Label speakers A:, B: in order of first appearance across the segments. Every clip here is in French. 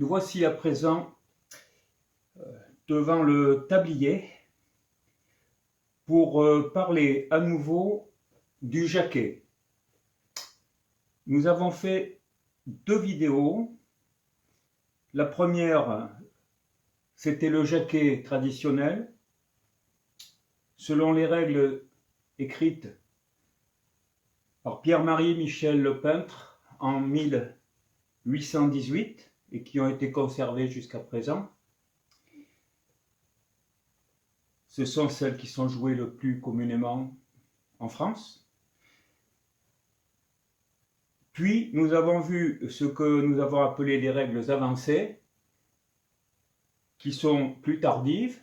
A: Nous voici à présent devant le tablier pour parler à nouveau du jaquet. Nous avons fait 2 vidéos. La première, c'était le jaquet traditionnel, selon les règles écrites par Pierre-Marie Michel le peintre en 1818 et qui ont été conservées jusqu'à présent. Ce sont celles qui sont jouées le plus communément en France. Puis, nous avons vu ce que nous avons appelé les règles avancées, qui sont plus tardives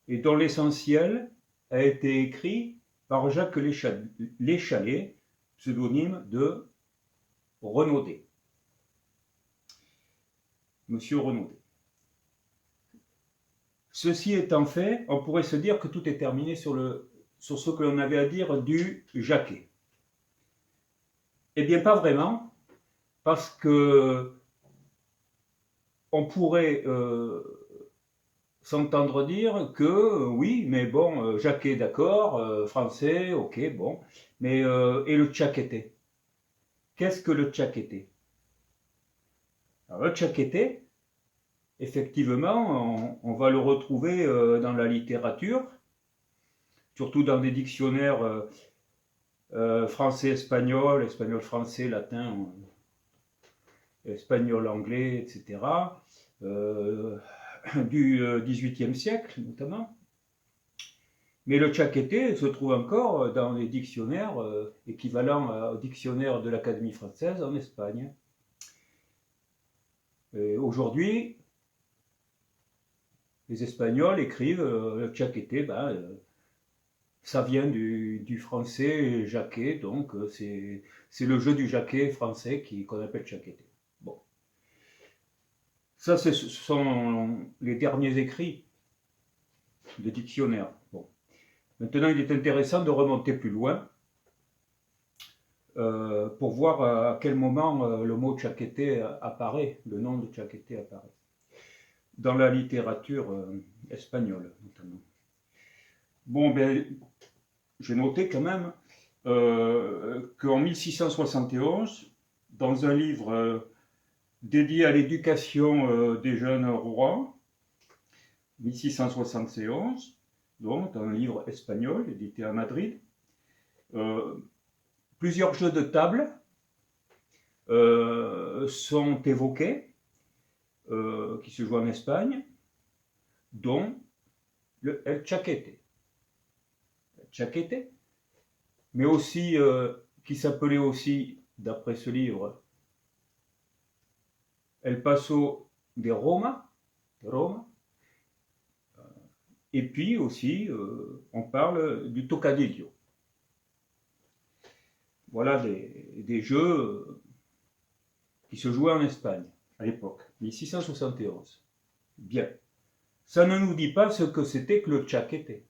A: et dont l'essentiel a été écrit par Jacques Léchalet, pseudonyme de Renaudet. Monsieur Renaudet. Ceci étant fait, on pourrait se dire que tout est terminé sur ce que l'on avait à dire du jaquet. Eh bien, pas vraiment, parce que on pourrait s'entendre dire que oui, mais bon, jaquet d'accord, français, ok, bon, mais et le tchakété? Qu'est-ce que le tchakété? Alors, le tchakété, effectivement, on va le retrouver dans la littérature, surtout dans des dictionnaires français-espagnol, espagnol-français, latin, espagnol-anglais, etc., du XVIIIe siècle notamment. Mais le tchakété se trouve encore dans les dictionnaires équivalents au dictionnaire de l'Académie française en Espagne. Aujourd'hui, les Espagnols écrivent le tchakété, ça vient du français jaquet, donc c'est le jeu du jaquet français qu'on appelle tchakété. Bon. Ça, ce sont les derniers écrits de dictionnaire. Bon. Maintenant, il est intéressant de remonter plus loin pour voir à quel moment le mot tchakété apparaît, le nom de tchakété apparaît. Dans la littérature espagnole, notamment. Bon, ben, j'ai noté quand même qu'en 1671, dans un livre dédié à l'éducation des jeunes rois, 1671, donc un livre espagnol édité à Madrid, plusieurs jeux de table sont évoqués, qui se jouent en Espagne, dont le El Chaquete. Chaquete, mais aussi qui s'appelait aussi, d'après ce livre, El Paso de Roma, et puis aussi on parle du Tocadillo. Voilà des jeux qui se jouaient en Espagne à l'époque, 1671. Bien. Ça ne nous dit pas ce que c'était que le chaquete.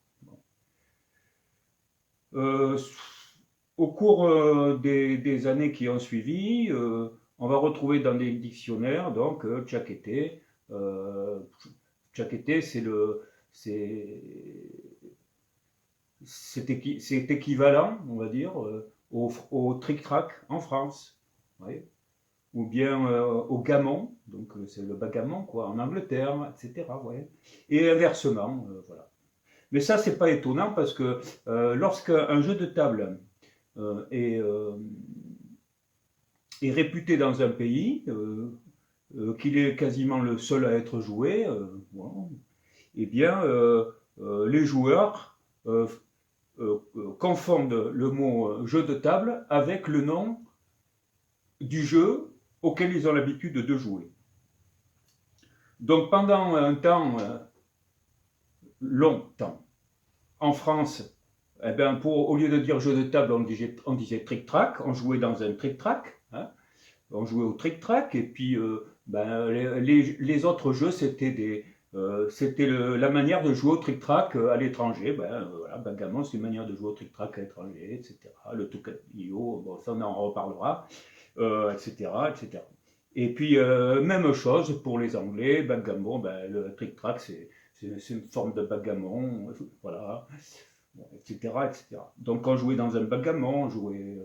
A: Au cours des années qui ont suivi, on va retrouver dans des dictionnaires donc tchakété. Tchakété, c'est équivalent, on va dire, au tric-trac en France, ouais. Ou bien au gamon, donc c'est le bagamon quoi, en Angleterre, etc. Ouais. Et inversement, voilà. Mais ça, c'est pas étonnant parce que lorsqu'un jeu de table est réputé dans un pays, qu'il est quasiment le seul à être joué, bon, eh bien, les joueurs confondent le mot jeu de table avec le nom du jeu auquel ils ont l'habitude de jouer. Donc pendant un temps, longtemps, en France, eh ben au lieu de dire jeu de table, on disait tric-trac, on jouait dans un tric-trac, hein, on jouait au tric-trac, et puis les autres jeux, c'était la manière de jouer au tric-trac à l'étranger. Voilà, bagamon, c'est une manière de jouer au tric-trac à l'étranger, etc. Le tocadillo, bon, ça on en reparlera, etc., etc. Et puis, même chose pour les Anglais, backgammon, ben, le trick-track, c'est une forme de backgammon, voilà, bon, etc., etc. Donc, on jouait dans un backgammon, on jouait.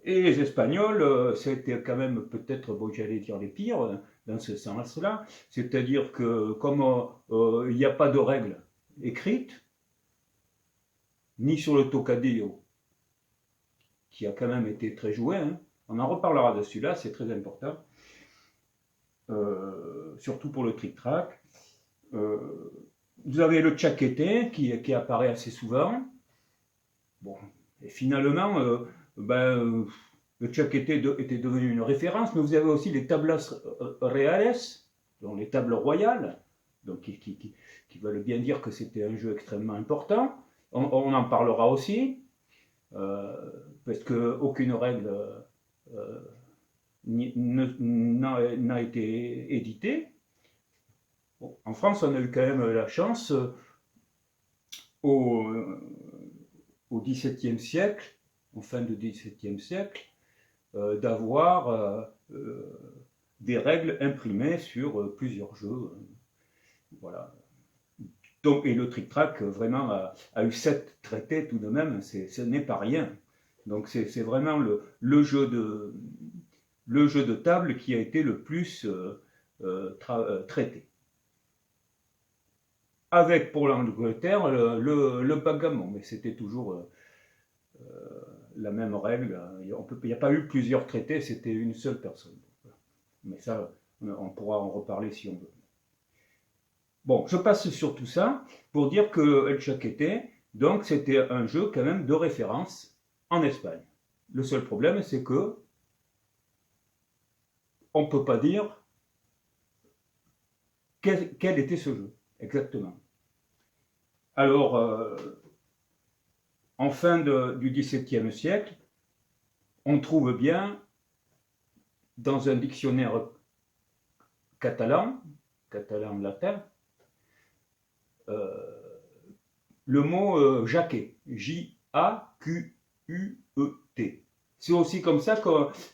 A: Et les Espagnols, c'était quand même peut-être, bon, j'allais dire les pires, dans ce sens-là. C'est-à-dire que, comme il n'y a pas de règles écrites, ni sur le tocadillo, qui a quand même été très joué, hein. On en reparlera de celui-là, c'est très important. Surtout pour le trick-track. Vous avez le tchakété qui apparaît assez souvent. Bon, et finalement, le tchakété était devenu une référence, mais vous avez aussi les tablas reales, donc les tables royales, donc qui veulent bien dire que c'était un jeu extrêmement important. On en parlera aussi, parce qu'aucune règle n'a été éditée. Bon, en France, on a eu quand même la chance au, au XVIIe siècle, en fin du XVIIe siècle, d'avoir des règles imprimées sur plusieurs jeux. Voilà. Donc, et le trick-track vraiment a eu 7 traités tout de même, ce n'est pas rien. Donc c'est vraiment le jeu de table qui a été le plus traité. Avec pour l'Angleterre le backgammon, mais c'était toujours la même règle. Il n'y a pas eu plusieurs traités, c'était une seule personne. Mais ça, on pourra en reparler si on veut. Bon, je passe sur tout ça pour dire que El Chaquete, donc c'était un jeu quand même de référence en Espagne. Le seul problème, c'est que on ne peut pas dire quel était ce jeu exactement. Alors, en fin du XVIIe siècle, on trouve bien dans un dictionnaire catalan latin, le mot jaquet, J-A-Q-U-E-T. C'est aussi comme ça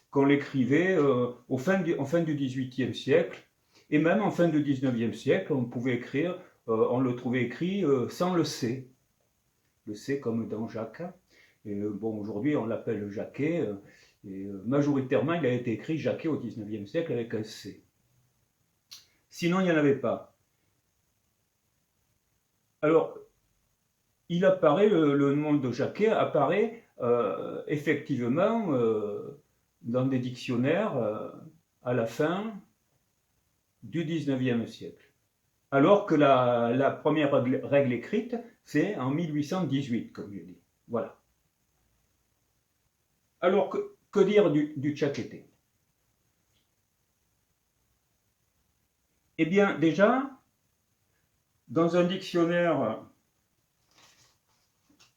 A: qu'on l'écrivait en fin du XVIIIe siècle, et même en fin du XIXe siècle, on pouvait écrire, on le trouvait écrit sans le C. Le C comme dans Jacques. Et bon, aujourd'hui, on l'appelle Jacquet, et majoritairement, il a été écrit Jacquet au XIXe siècle avec un C. Sinon, il n'y en avait pas. Alors, il apparaît, le nom de Jacquet apparaît effectivement dans des dictionnaires à la fin du XIXe siècle. Alors que la première règle écrite, c'est en 1818, comme je dis. Voilà. Alors, que dire du tchakété? Eh bien, déjà, dans un dictionnaire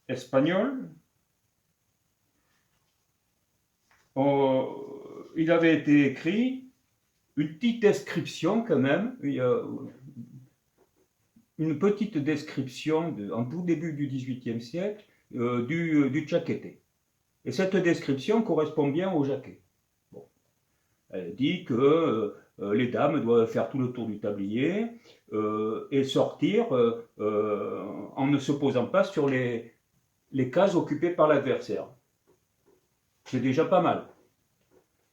A: espagnol, il avait été écrit une petite description quand même, une petite description en tout début du XVIIIe siècle du tchakété. Et cette description correspond bien au jaquet. Bon. Elle dit que les dames doivent faire tout le tour du tablier et sortir en ne se posant pas sur les cases occupées par l'adversaire. C'est déjà pas mal.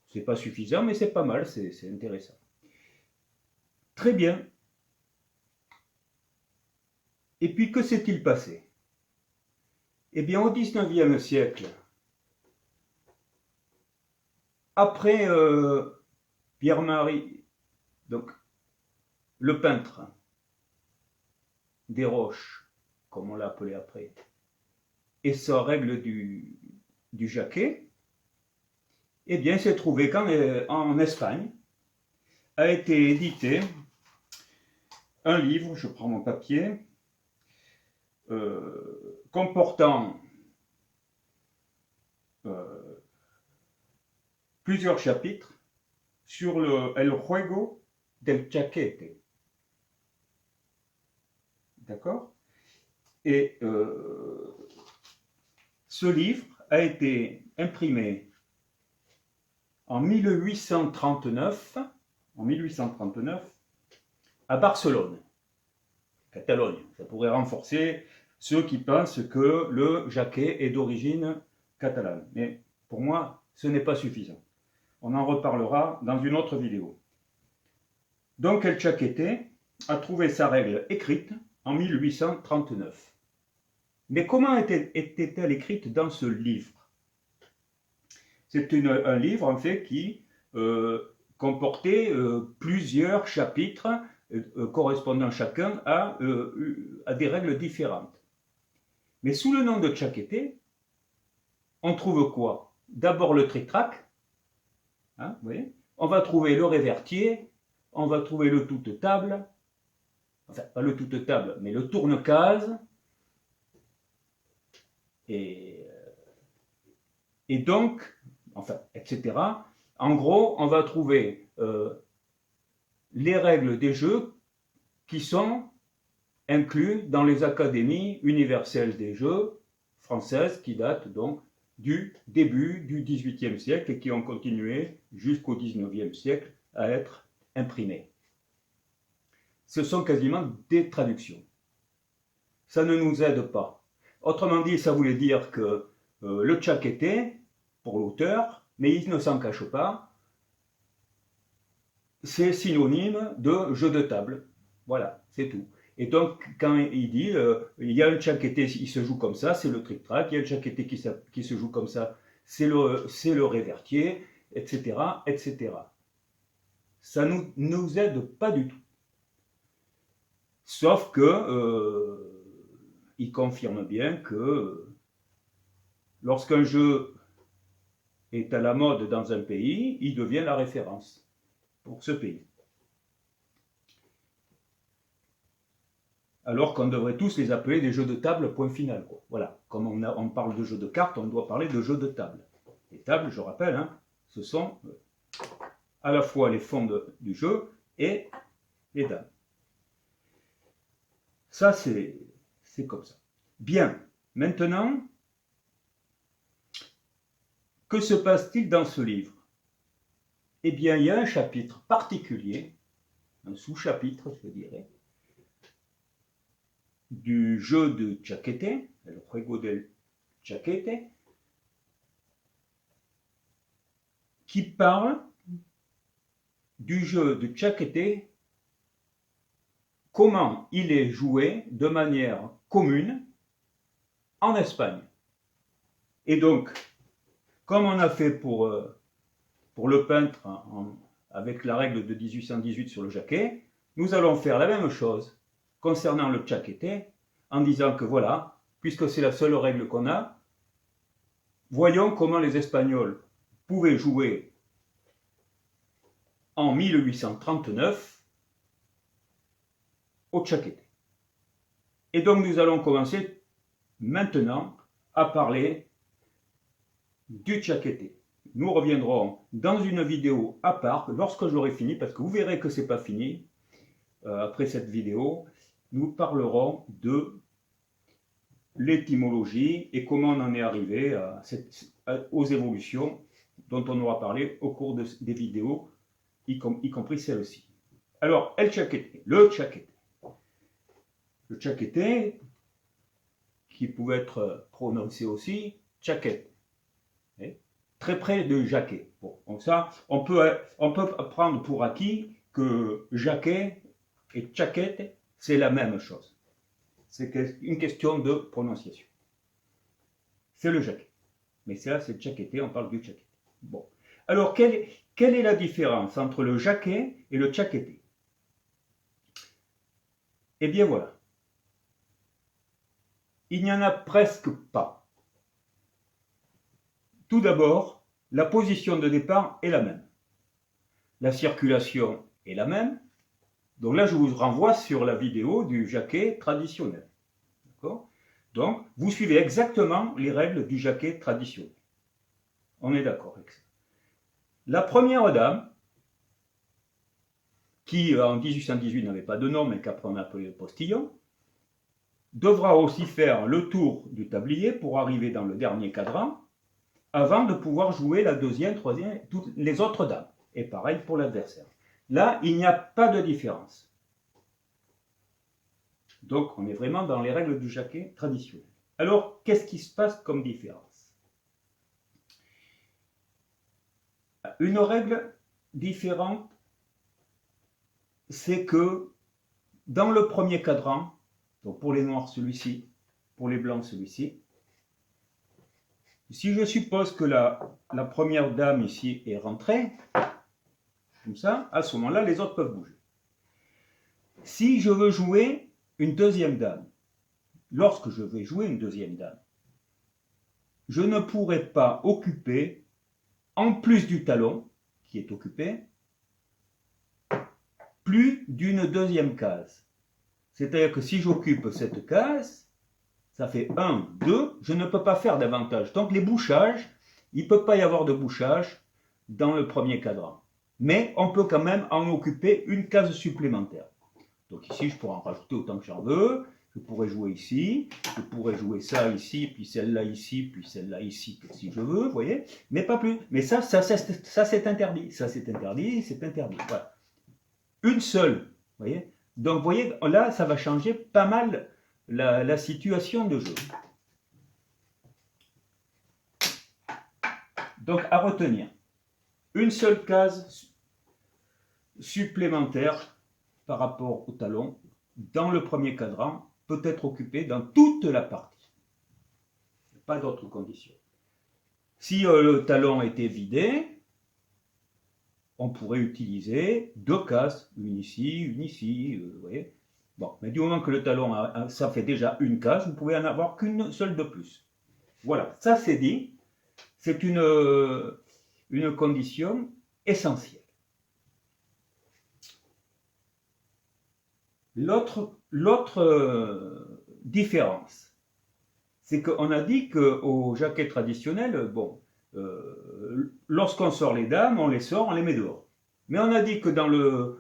A: C'est pas suffisant, mais c'est pas mal, c'est intéressant. Très bien. Et puis, que s'est-il passé? Eh bien, au XIXe siècle, après Pierre-Marie, donc le peintre des Roches, comme on l'a appelé après, et sa règle du jaquet, eh bien, il s'est trouvé qu'en Espagne a été édité un livre, je prends mon papier, comportant plusieurs chapitres sur le El Juego del Chaquete. D'accord? Et ce livre a été imprimé en 1839, à Barcelone, Catalogne. Ça pourrait renforcer ceux qui pensent que le jaquet est d'origine catalane. Mais pour moi, ce n'est pas suffisant. On en reparlera dans une autre vidéo. Donc El Chaquete a trouvé sa règle écrite en 1839. Mais comment était-elle écrite dans ce livre? C'est un livre en fait qui comportait plusieurs chapitres correspondant chacun à des règles différentes. Mais sous le nom de Chaquete, on trouve quoi? D'abord le tric-trac, hein, vous voyez, on va trouver le révertier, on va trouver le toute-table, enfin pas le toute-table, mais le tourne-case, et donc, enfin, etc. En gros, on va trouver les règles des jeux qui sont inclus dans les académies universelles des jeux françaises qui datent donc du début du XVIIIe siècle et qui ont continué jusqu'au XIXe siècle à être imprimées. Ce sont quasiment des traductions. Ça ne nous aide pas. Autrement dit, ça voulait dire que le Chaquete, pour l'auteur, mais il ne s'en cache pas, c'est synonyme de jeu de table. Voilà, c'est tout. Et donc, quand il dit, il y a un Chaquete, il se joue comme ça, c'est le tric-trac, il y a un Chaquete qui se joue comme ça, c'est le révertier, etc., etc. Ça ne nous aide pas du tout. Sauf que, il confirme bien que lorsqu'un jeu est à la mode dans un pays, il devient la référence pour ce pays. Alors qu'on devrait tous les appeler des jeux de table, point final, quoi. Voilà, comme on parle de jeux de cartes, on doit parler de jeux de table. Les tables, je rappelle, hein, ce sont à la fois les fonds du jeu et les dames. Ça, c'est comme ça. Bien, maintenant, que se passe-t-il dans ce livre? Eh bien, il y a un chapitre particulier, un sous-chapitre, je dirais, du jeu de Chaquete, le juego del Chaquete, qui parle du jeu de Chaquete, comment il est joué de manière commune en Espagne. Et donc, comme on a fait pour le peintre avec la règle de 1818 sur le jaquet, nous allons faire la même chose concernant le Chaquete, en disant que voilà, puisque c'est la seule règle qu'on a, voyons comment les Espagnols pouvaient jouer en 1839 au Chaquete. Et donc nous allons commencer maintenant à parler du Chaquete. Nous reviendrons dans une vidéo à part lorsque j'aurai fini, parce que vous verrez que ce n'est pas fini. Après cette vidéo, nous parlerons de l'étymologie et comment on en est arrivé aux évolutions dont on aura parlé au cours des vidéos, y compris celle-ci. Alors, el Chaquete, le Chaquete. Le Chaquete, qui pouvait être prononcé aussi Chaquet, très près de jaquet. Bon, donc ça, on peut prendre pour acquis que jaquet et chaquette, c'est la même chose. C'est une question de prononciation. C'est le jaquet. Mais ça, c'est le chaqueté, on parle du chaquet. Bon. Alors, quelle est la différence entre le jaquet et le chaqueté? Eh bien voilà. Il n'y en a presque pas. Tout d'abord, la position de départ est la même. La circulation est la même. Donc là, je vous renvoie sur la vidéo du jaquet traditionnel. D'accord? Donc, vous suivez exactement les règles du jaquet traditionnel. On est d'accord avec ça. La première dame, qui en 1818 n'avait pas de nom, mais qu'après on a appelé le postillon, devra aussi faire le tour du tablier pour arriver dans le dernier cadran avant de pouvoir jouer la deuxième, troisième, toutes les autres dames. Et pareil pour l'adversaire. Là, il n'y a pas de différence. Donc, on est vraiment dans les règles du jaquet traditionnelles. Alors, qu'est-ce qui se passe comme différence? Une règle différente, c'est que dans le premier cadran, donc pour les noirs celui-ci, pour les blancs celui-ci, si je suppose que la première dame ici est rentrée, comme ça, à ce moment-là, les autres peuvent bouger. Si je veux jouer une deuxième dame, lorsque je vais jouer une deuxième dame, je ne pourrai pas occuper, en plus du talon qui est occupé, plus d'une deuxième case. C'est-à-dire que si j'occupe cette case, ça fait 1, 2, je ne peux pas faire davantage. Donc les bouchages, il ne peut pas y avoir de bouchage dans le premier cadran. Mais on peut quand même en occuper une case supplémentaire. Donc ici, je pourrais en rajouter autant que j'en veux. Je pourrais jouer ici, je pourrais jouer ça ici, puis celle-là ici, puis celle-là ici, si je veux, vous voyez. Mais pas plus. Mais ça c'est interdit. Ça, c'est interdit, c'est interdit. Voilà. Une seule, vous voyez. Donc, vous voyez, là, ça va changer pas mal la situation de jeu. Donc, à retenir, une seule case supplémentaire par rapport au talon dans le premier cadran peut être occupée dans toute la partie. Pas d'autres conditions. Si le talon était vidé, on pourrait utiliser 2 cases, une ici, vous voyez. Bon, mais du moment que le talon, ça fait déjà une case, vous pouvez en avoir qu'une seule de plus. Voilà, ça c'est dit. C'est une condition essentielle. L'autre différence, c'est qu'on a dit qu'au jaquet traditionnel, bon, lorsqu'on sort les dames, on les sort, on les met dehors. Mais on a dit que dans le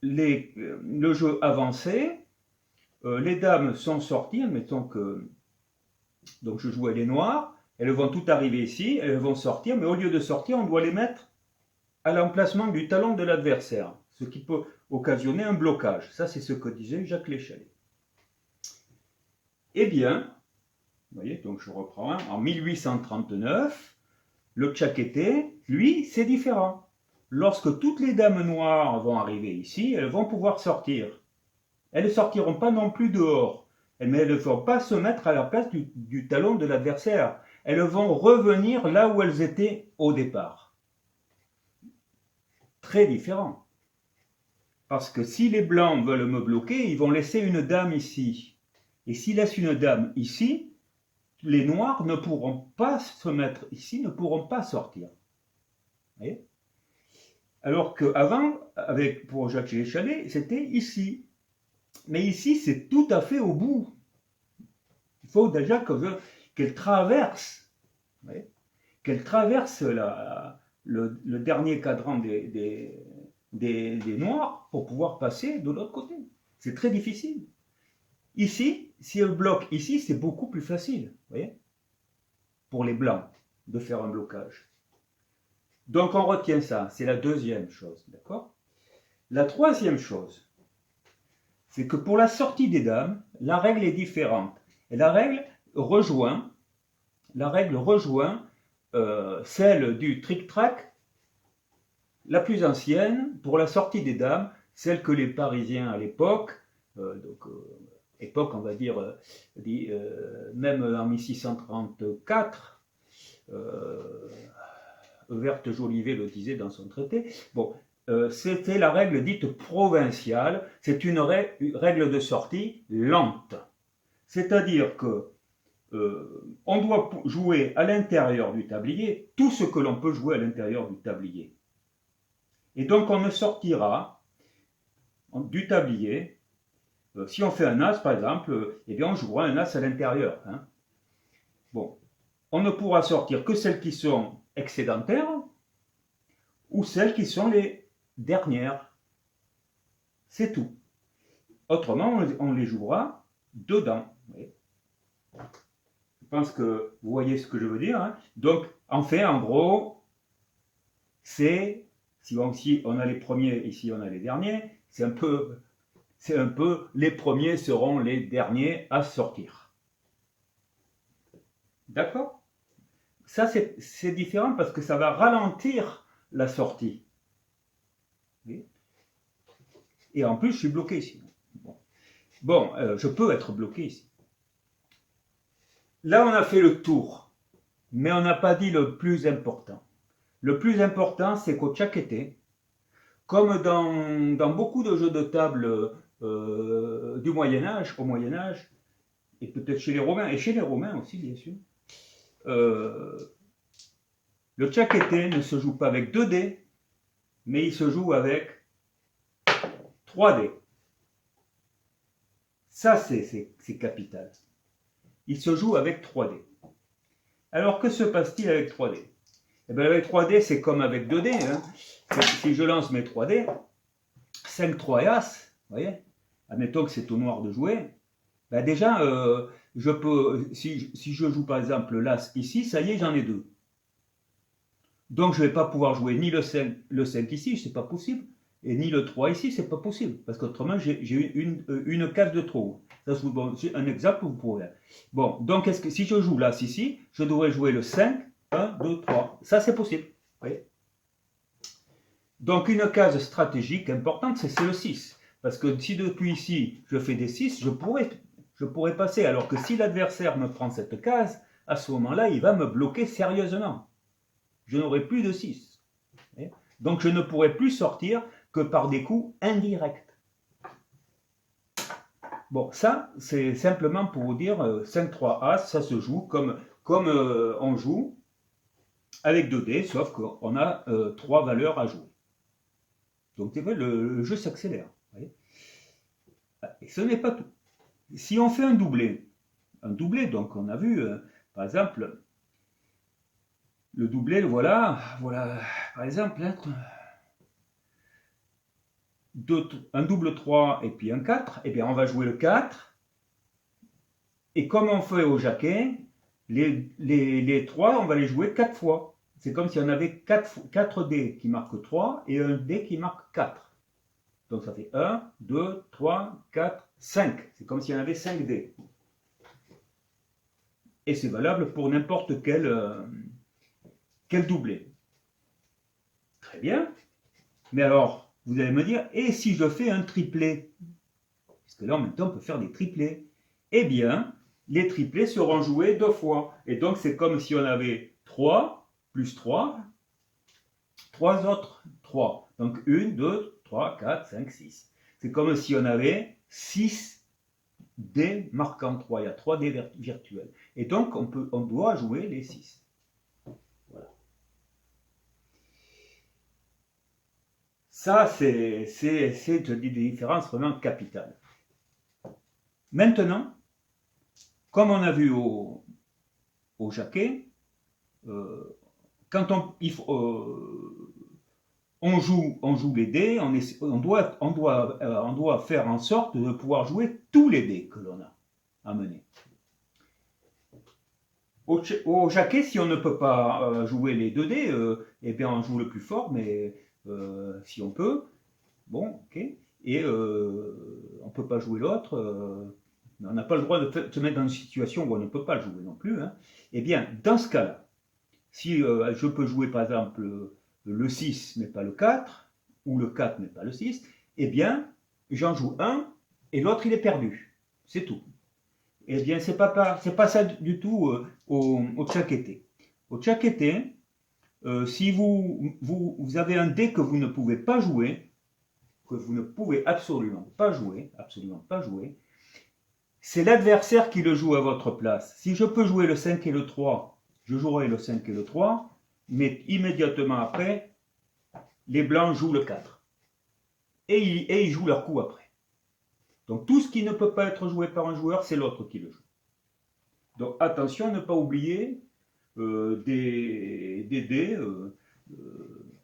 A: jeu avancé, les dames sont sorties, admettons que donc je jouais les noirs, elles vont toutes arriver ici, elles vont sortir, mais au lieu de sortir, on doit les mettre à l'emplacement du talon de l'adversaire, ce qui peut occasionner un blocage. Ça, c'est ce que disait Jacques Léchalet. Eh bien, vous voyez, donc je reprends, en 1839, le tchakété, lui, c'est différent. Lorsque toutes les dames noires vont arriver ici, elles vont pouvoir sortir. Elles ne sortiront pas non plus dehors, mais elles ne vont pas se mettre à la place du talon de l'adversaire. Elles vont revenir là où elles étaient au départ. Très différent. Parce que si les blancs veulent me bloquer, ils vont laisser une dame ici. Et s'ils laissent une dame ici, les noirs ne pourront pas se mettre ici, ne pourront pas sortir. Vous voyez ? Alors qu'avant, pour Jacques Léchalet, c'était ici. Mais ici, c'est tout à fait au bout. Il faut déjà qu'elle traverse, qu'elle traverse le dernier cadran des noirs pour pouvoir passer de l'autre côté. C'est très difficile. Ici, si elle bloque ici, c'est beaucoup plus facile, vous voyez, pour les blancs, de faire un blocage. Donc on retient ça, c'est la deuxième chose, d'accord ? La troisième chose, c'est que pour la sortie des dames, la règle est différente. Et la règle rejoint celle du tric-trac, la plus ancienne, pour la sortie des dames, celle que les Parisiens à l'époque, époque on va dire, même en 1634, Verte Jolivet le disait dans son traité, bon, c'était la règle dite provinciale, c'est une règle de sortie lente. C'est-à-dire que on doit jouer à l'intérieur du tablier tout ce que l'on peut jouer à l'intérieur du tablier. Et donc on ne sortira du tablier, si on fait un as par exemple, eh bien on jouera un as à l'intérieur. Hein. Bon, on ne pourra sortir que celles qui sont excédentaires ou celles qui sont les dernières. C'est tout. Autrement, on les jouera dedans. Je pense que vous voyez ce que je veux dire. Hein. Donc, enfin, en gros, c'est, si on a les premiers, ici on a les derniers, c'est un peu, les premiers seront les derniers à sortir. D'accord? Ça, c'est différent parce que ça va ralentir la sortie. Et en plus, je suis bloqué ici. Bon, je peux être bloqué ici. Là, on a fait le tour, mais on n'a pas dit le plus important. Le plus important, c'est qu'au Tchakété, comme dans beaucoup de jeux de table du Moyen-Âge, au Moyen-Âge, et peut-être chez les Romains, et chez les Romains aussi, bien sûr, le Tchakété ne se joue pas avec 2 dés, mais il se joue avec 3 dés. Ça, c'est capital. Il se joue avec 3 dés. Alors, que se passe-t-il avec 3 dés? Eh bien, avec 3 dés, c'est comme avec 2 dés. Hein. Si je lance mes 3 dés, 5, 3 et As, vous voyez, admettons que c'est au noir de jouer, ben déjà, je peux, si je joue par exemple l'As ici, ça y est, j'en ai 2. Donc, je ne vais pas pouvoir jouer ni le 5 ici, c'est pas possible, et ni le 3 ici, c'est pas possible, parce qu'autrement, j'ai une case de trop. C'est un exemple que vous pourrez. Bon, donc, si je joue l'As ici, je devrais jouer le 5, 1, 2, 3. Ça, c'est possible. Vous voyez? Donc, une case stratégique importante, c'est le 6. Parce que si depuis ici, je fais des 6, je pourrais passer. Alors que si l'adversaire me prend cette case, à ce moment-là, il va me bloquer sérieusement. Je n'aurai plus de 6. Donc, je ne pourrai plus sortir que par des coups indirects. Bon, ça, c'est simplement pour vous dire, 5-3 As, ça se joue comme on joue avec 2 dés, sauf qu'on a 3 valeurs à jouer. Donc, c'est vrai, le jeu s'accélère. Et ce n'est pas tout. Si on fait un doublé, donc on a vu, par exemple, le doublé, voilà, par exemple, un double 3 et puis un 4, eh bien on va jouer le 4, et comme on fait au jaquet, les 3, on va les jouer 4 fois. C'est comme si on avait 4 dés qui marquent 3 et un dé qui marque 4. Donc ça fait 1, 2, 3, 4, 5. C'est comme si on avait 5 dés. Et c'est valable pour n'importe quel doublé. Très bien. Mais alors, vous allez me dire, et si je fais un triplé? Parce que là, en même temps, on peut faire des triplés. Eh bien, les triplés seront joués 2 fois. Et donc, c'est comme si on avait 3 plus 3, 3 autres 3. Donc, 1, 2, 3, 4, 5, 6. C'est comme si on avait 6 dés marquant 3. Il y a 3 dés virtuels. Et donc, on doit jouer les 6. Voilà. Ça, c'est des différences vraiment capitales. Maintenant, comme on a vu au jaquet, quand on joue les dés, on doit faire en sorte de pouvoir jouer tous les dés que l'on a à mener. Au jaquet, si on ne peut pas jouer les 2 dés, eh bien on joue le plus fort, mais si on peut, bon, ok. Et on ne peut pas jouer l'autre, on n'a pas le droit de se mettre dans une situation où on ne peut pas le jouer non plus. Hein. Eh bien, dans ce cas-là, si je peux jouer par exemple le 6 mais pas le 4, ou le 4 mais pas le 6, eh bien, j'en joue un et l'autre il est perdu. C'est tout. Eh bien, c'est pas ça du tout au tchakété. Au tchakété, si vous avez un dé que vous ne pouvez pas jouer, que vous ne pouvez absolument pas jouer, c'est l'adversaire qui le joue à votre place. Si je peux jouer le 5 et le 3, je jouerai le 5 et le 3, mais immédiatement après, les blancs jouent le 4. Et ils jouent leur coup après. Donc tout ce qui ne peut pas être joué par un joueur, c'est l'autre qui le joue. Donc attention à ne pas oublier des dés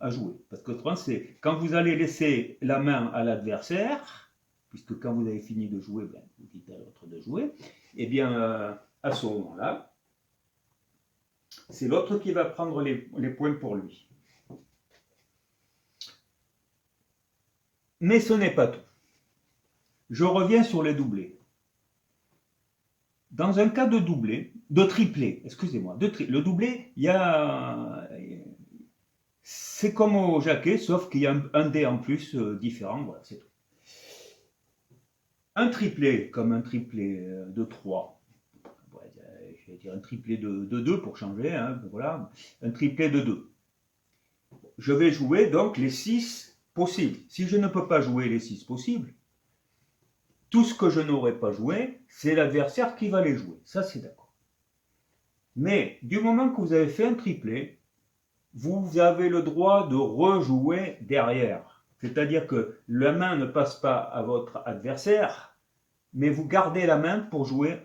A: à jouer. Parce que c'est quand vous allez laisser la main à l'adversaire, puisque quand vous avez fini de jouer, ben, vous dites à l'autre de jouer, et bien à ce moment-là, c'est l'autre qui va prendre les points pour lui. Mais ce n'est pas tout. Je reviens sur les doublés. Dans un cas de doublé, de triplé, excusez-moi, le doublé, c'est comme au jaquet, sauf qu'il y a un dé en plus différent, voilà, c'est tout. Un triplé, comme un triplé de 3, je vais dire un triplé de 2 pour changer, hein, voilà, un triplé de 2. Je vais jouer donc les 6 possibles. Si je ne peux pas jouer les 6 possibles, tout ce que je n'aurais pas joué, c'est l'adversaire qui va les jouer. Ça, c'est d'accord. Mais du moment que vous avez fait un triplé, vous avez le droit de rejouer derrière. C'est-à-dire que la main ne passe pas à votre adversaire, mais vous gardez la main pour jouer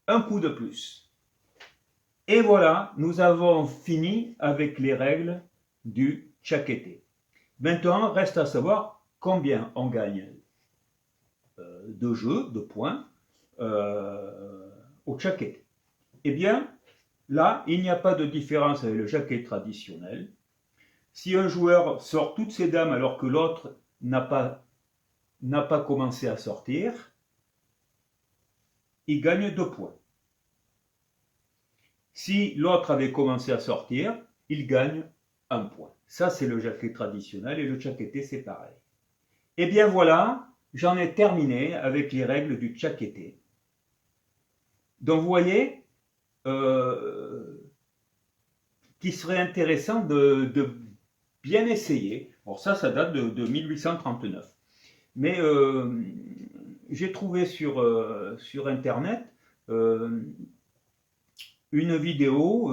A: un coup de plus. Et voilà, nous avons fini avec les règles du chaqueté. Maintenant, reste à savoir combien on gagne de jeux, de points, au chaqueté. Eh bien, là, il n'y a pas de différence avec le jaquet traditionnel. Si un joueur sort toutes ses dames alors que l'autre n'a pas commencé à sortir, il gagne 2 points. Si l'autre avait commencé à sortir, il gagne 1 point. Ça, c'est le jaquet traditionnel et le chaqueté, c'est pareil. Eh bien voilà, j'en ai terminé avec les règles du chaqueté. Donc vous voyez qu'il serait intéressant de bien essayer. Alors ça date de 1839. Mais j'ai trouvé sur Internet une vidéo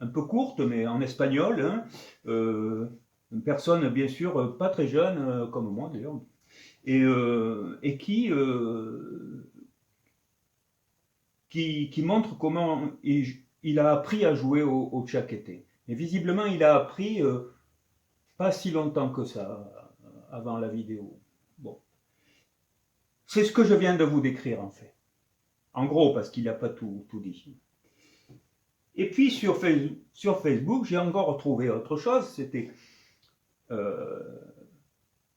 A: un peu courte, mais en espagnol, hein, une personne bien sûr pas très jeune, comme moi d'ailleurs, et qui montre comment il a appris à jouer au chaqueté. Et visiblement, il a appris pas si longtemps que ça, avant la vidéo. Bon. C'est ce que je viens de vous décrire, en fait. En gros, parce qu'il n'a pas tout dit. Et puis, sur Facebook, j'ai encore retrouvé autre chose. C'était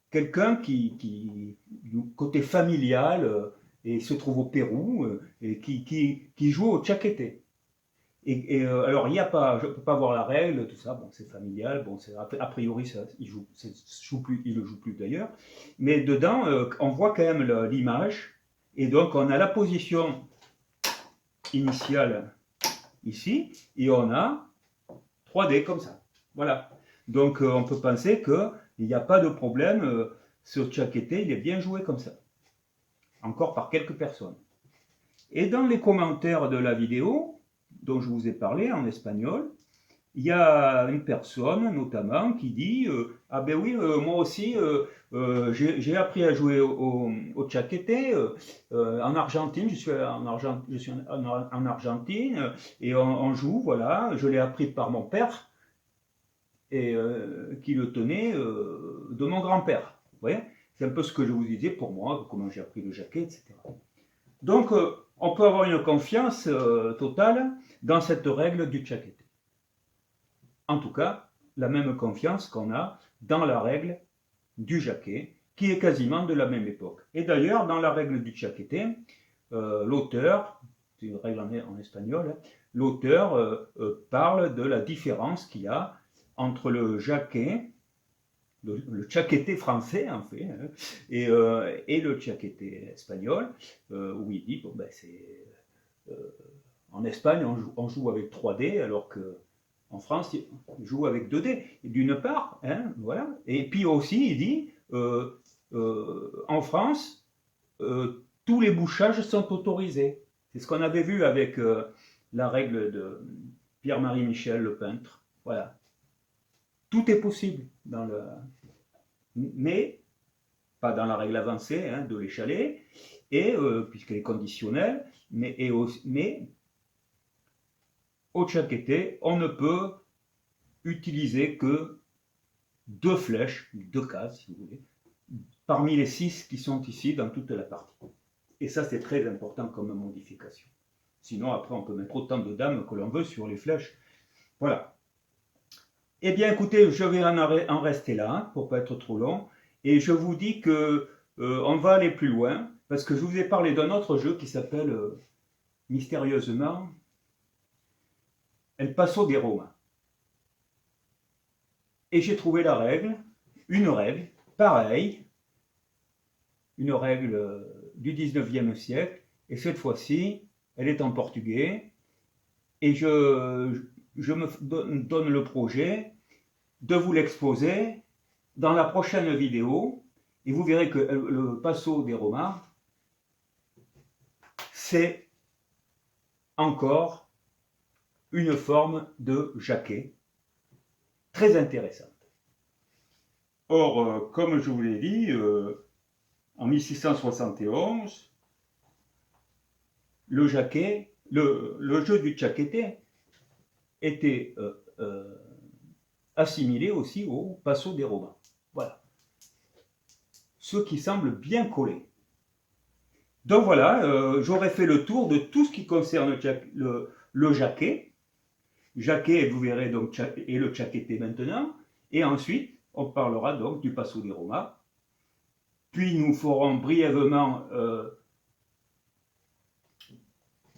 A: quelqu'un qui, du côté familial, et se trouve au Pérou, et qui joue au chaqueté. Alors, il n'y a pas, je ne peux pas voir la règle, tout ça, bon, c'est familial, bon, a priori, ça, il ne le joue plus d'ailleurs, mais dedans, on voit quand même l'image, et donc on a la position initiale ici, et on a 3D comme ça, voilà. Donc on peut penser qu'il n'y a pas de problème, ce chaqueté, il est bien joué comme ça, encore par quelques personnes. Et dans les commentaires de la vidéo, dont je vous ai parlé en espagnol, il y a une personne notamment qui dit ah ben oui, moi aussi j'ai appris à jouer au chaqueté en Argentine, je suis en Argentine et on joue, voilà, je l'ai appris par mon père et qui le tenait de mon grand-père. Vous voyez, c'est un peu ce que je vous disais pour moi, comment j'ai appris le jaquet, etc. Donc on peut avoir une confiance totale dans cette règle du chaqueté. En tout cas, la même confiance qu'on a dans la règle du jaquet, qui est quasiment de la même époque. Et d'ailleurs, dans la règle du chaqueté, l'auteur, c'est une règle en espagnol, l'auteur parle de la différence qu'il y a entre le jaquet, le chaqueté français en fait, hein, et le chaqueté espagnol, où il dit, bon ben c'est... en Espagne, on joue avec 3D, alors que en France, il joue avec 2D, d'une part, hein, voilà. Et puis aussi, il dit, en France, tous les bouchages sont autorisés. C'est ce qu'on avait vu avec la règle de Pierre-Marie Michel, le peintre. Voilà. Tout est possible, mais pas dans la règle avancée hein, de l'échalet, puisqu'elle est conditionnelle, mais au chaqueté, on ne peut utiliser que 2 flèches, 2 cases si vous voulez, parmi les 6 qui sont ici dans toute la partie. Et ça c'est très important comme modification. Sinon, après, on peut mettre autant de dames que l'on veut sur les flèches. Voilà. Eh bien, écoutez, je vais en rester là, hein, pour ne pas être trop long. Et je vous dis que on va aller plus loin, parce que je vous ai parlé d'un autre jeu qui s'appelle, mystérieusement, El Paso de Roma. Et j'ai trouvé une règle, pareille, une règle du 19e siècle, et cette fois-ci, elle est en portugais, et je me donne le projet de vous l'exposer dans la prochaine vidéo, et vous verrez que le Paso de Roma, c'est encore une forme de jaquet très intéressante. Or, comme je vous l'ai dit, en 1671, le jeu du chaqueté était assimilé aussi au Paso de Roma. Voilà. Ce qui semble bien coller. Donc voilà, j'aurais fait le tour de tout ce qui concerne le jaquet. Jaquet, vous verrez donc, et le chaqueté maintenant. Et ensuite, on parlera donc du Paso de Roma. Puis nous ferons brièvement,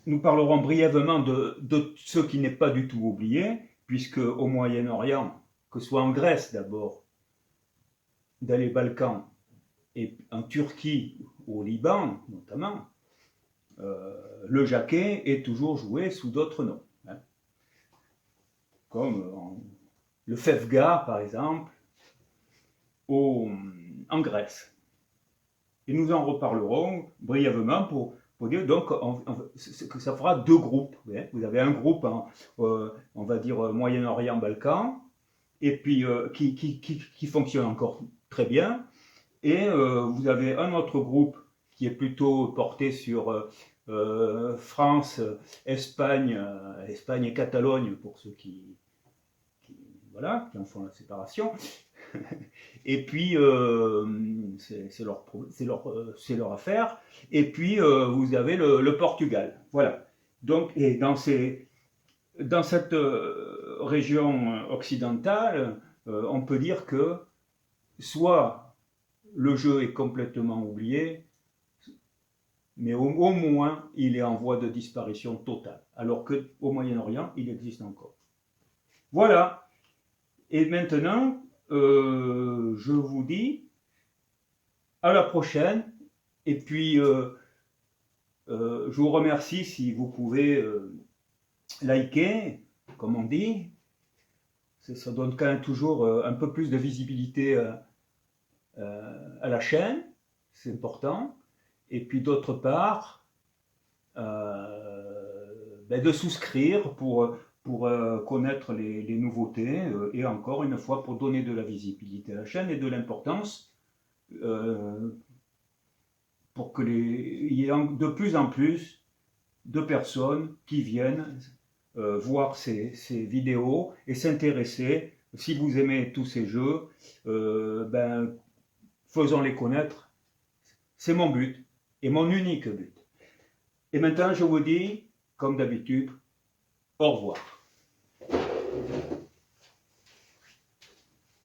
A: nous parlerons brièvement de ce qui n'est pas du tout oublié, puisque au Moyen-Orient, que ce soit en Grèce d'abord, dans les Balkans, et en Turquie ou au Liban notamment, le jaquet est toujours joué sous d'autres noms, hein, comme le fefga par exemple, en Grèce. Et nous en reparlerons brièvement pour dire donc que ça fera deux groupes. Vous avez un groupe, on va dire Moyen-Orient-Balkan, et puis qui fonctionne encore très bien. Et vous avez un autre groupe qui est plutôt porté sur France, Espagne, Espagne et Catalogne, pour ceux qui en font la séparation. Et puis, c'est leur affaire. Et puis, vous avez le Portugal. Voilà. Donc, et dans cette région occidentale, on peut dire que soit le jeu est complètement oublié, mais au moins, il est en voie de disparition totale. Alors qu'au Moyen-Orient, il existe encore. Voilà. Et maintenant, je vous dis à la prochaine. Et puis, je vous remercie si vous pouvez liker, comme on dit. Ça donne quand même toujours un peu plus de visibilité à la chaîne. C'est important. Et puis d'autre part, de souscrire pour connaître les nouveautés, et encore une fois pour donner de la visibilité à la chaîne et de l'importance, pour qu'il y ait de plus en plus de personnes qui viennent voir ces vidéos et s'intéresser. Si vous aimez tous ces jeux, faisons-les connaître. C'est mon but et mon unique but. Et maintenant, je vous dis, comme d'habitude, au revoir.